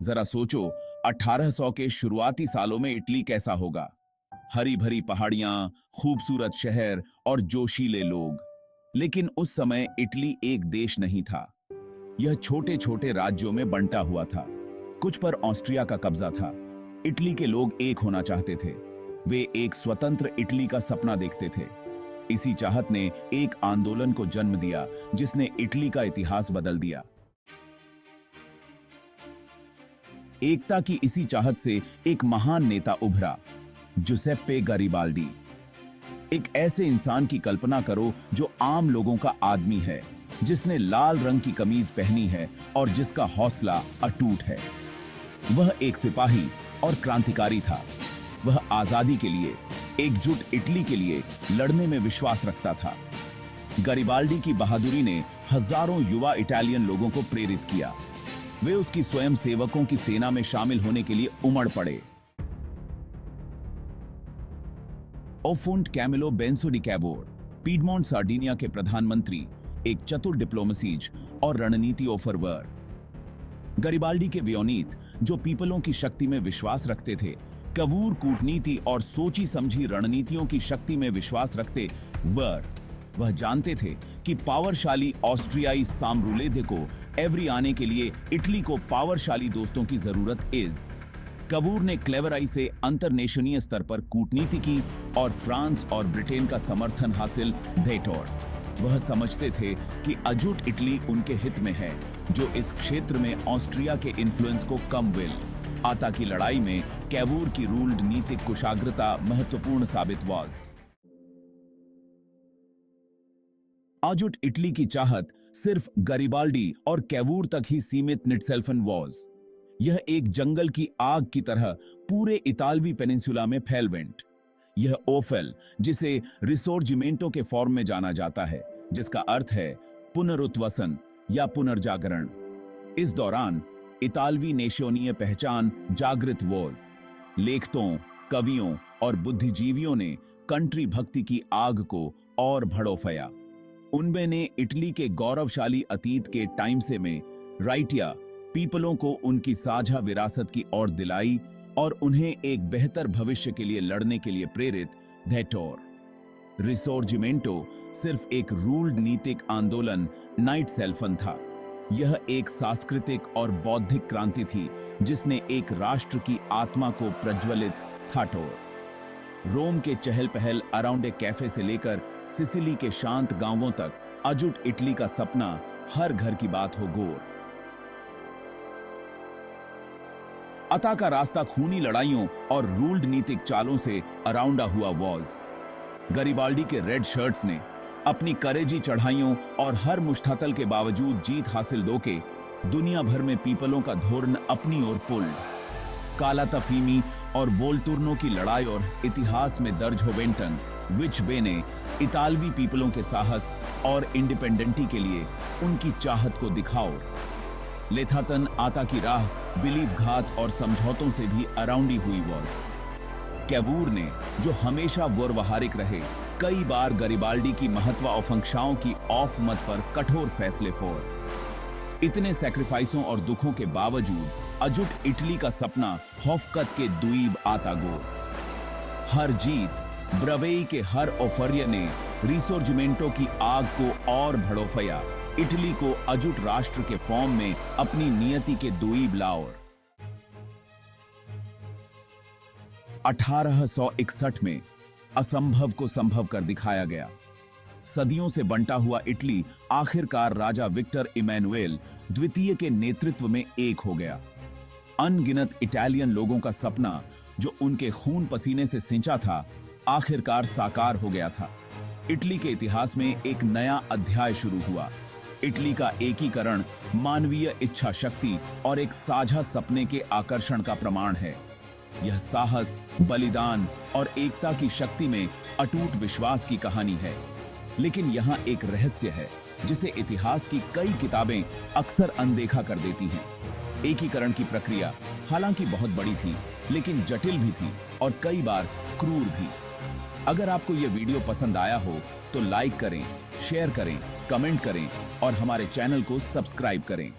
जरा सोचो, 1800 के शुरुआती सालों में इटली कैसा होगा। हरी भरी पहाड़ियां, खूबसूरत शहर और जोशीले लोग। लेकिन उस समय इटली एक देश नहीं था। यह छोटे छोटे राज्यों में बंटा हुआ था। कुछ पर ऑस्ट्रिया का कब्जा था। इटली के लोग एक होना चाहते थे। वे एक स्वतंत्र इटली का सपना देखते थे। इसी चाहत ने एक आंदोलन को जन्म दिया जिसने इटली का इतिहास बदल दिया। एकता की इसी चाहत से एक महान नेता उभरा, जुसेप्पे गरिबाल्डी। एक ऐसे इंसान की कल्पना करो जो आम लोगों का आदमी है, जिसने लाल रंग की कमीज पहनी है और जिसका हौसला अटूट है। वह एक सिपाही और क्रांतिकारी था। वह आजादी के लिए, एकजुट इटली के लिए लड़ने में विश्वास रखता था। गरिबाल्डी की बहादुरी ने हजारों युवा इटालियन लोगों को प्रेरित किया। वे उसकी स्वयं सेवकों की सेना में शामिल होने के लिए उमड़ पड़े। ओफुंट Camillo Benso di Cavour, Piedmont Sardinia के प्रधानमंत्री, एक चतुर डिप्लोमेसीज और रणनीति ओफरवर। गरिबाल्डी के वियोनीत, जो पीपलों की शक्ति में विश्वास रखते थे, कवूर कूटनीति और सोची समझी रणनीतियों की शक्ति में विश्वास रखते वह जानते थे कि पावरशाली ऑस्ट्रियाई साम्राज्य को एवरी आने के लिए इटली को पावरशाली दोस्तों की जरूरत इज। कवूर ने क्लेवराई से अंतरनेशनीय स्तर पर कूटनीति की और फ्रांस और ब्रिटेन का समर्थन हासिल धेटोर। वह समझते थे कि अजुट इटली उनके हित में है, जो इस क्षेत्र में ऑस्ट्रिया के इन्फ्लुएंस को कम विल। आता की लड़ाई में कैवूर की रूल्ड नीतिक कुशाग्रता महत्वपूर्ण साबित वाज। अजुट इटली की चाहत सिर्फ गरिबाल्डी और कैवूर तक ही सीमित निटसेल्फन वाज। यह एक जंगल की आग की तरह पूरे इतालवी पेनिनसुला में फैल वेंट। यह ओफेल, जिसे रिसोर्जिमेंटो के फॉर्म में जाना जाता है, जिसका अर्थ है पुनरुत्वसन या पुनर्जागरण। इस दौरान इतालवी नेशोनीय पहचान जागृत वाज। लेखकों, कवियों और बुद्धिजीवियों ने कंट्री भक्ति की आग को और भड़ोफया। उनमें ने इटली के गौरवशाली अतीत के टाइम से में राइटिया पीपलों को उनकी साझा विरासत की ओर दिलाई और उन्हें एक बेहतर भविष्य के लिए लड़ने के लिए प्रेरित धेटोर। रिसोर्जिमेंटो सिर्फ एक रूल्ड नीतिक आंदोलन नाइट सेल्फन था। यह एक सांस्कृतिक और बौद्धिक क्रांति थी जिसने एक राष्ट्र की आत्मा को प्रज्वलित थाटोर। रोम के चहल पहल अराउंड ए कैफे से लेकर सिसिली के शांत गांवों तक अजुट इटली का सपना हर घर की बात हो गोर। अता का रास्ता खूनी लड़ाइयों और रूल्ड नीतिक चालों से अराउंडा हुआ वाज। गरिबाल्डी के रेड शर्ट्स ने अपनी करेजी चढ़ाइयों और हर मुश्तातल के बावजूद जीत हासिल दोके दुनिया भर में पीपलों का धोरण अपनी ओर पुल्ड। काला तफीमी और वोल्तुर्नो की लड़ाई और इतिहास में दर्ज हो वेंटन विच बे ने इतालवी पीपलों के साहस और इंडिपेंडेंटी के लिए उनकी चाहत को दिखाओ। लेथातन आता की राह बिलीफ घात और समझौतों से भी अराउंडी हुई वाज। कैवूर ने, जो हमेशा व्यवहारिक रहे, कई बार गरिबाल्डी की महत्वाकांक्षाओं की ऑफ मत पर कठोर फैसले फोर। इतने सैक्रिफाइसों और दुखों के बावजूद अजुट इटली का सपना हौफकत के द्वीप आता गो। हर जीत, ब्रवेई के हर ओफर्य ने रिसोर्जिमेंटो की आग को और भड़ोफया, इटली को अजुट राष्ट्र के फॉर्म में अपनी नियति के द्वीप लाओर। 1861 में असंभव को संभव कर दिखाया गया। सदियों से बंटा हुआ इटली आखिरकार राजा विक्टर इमैनुएल द्वितीय के नेतृत्व में एक हो गया। अनगिनत इटालियन लोगों का सपना, जो उनके खून पसीने से सिंचा था, आखिरकार साकार हो गया था। इटली के इतिहास में एक नया अध्याय शुरू हुआ। इटली का एकीकरण मानवीय इच्छा शक्ति और एक साझा सपने के आकर्षण का प्रमाण है। यह साहस, बलिदान और एकता की शक्ति में अटूट विश्वास की कहानी है। लेकिन यहाँ एक रहस्य है जिसे इतिहास की कई किताबें अक्सर अनदेखा कर देती हैं। एकीकरण की प्रक्रिया हालांकि बहुत बड़ी थी, लेकिन जटिल भी थी और कई बार क्रूर भी। अगर आपको यह वीडियो पसंद आया हो तो लाइक करें, शेयर करें, कमेंट करें और हमारे चैनल को सब्सक्राइब करें।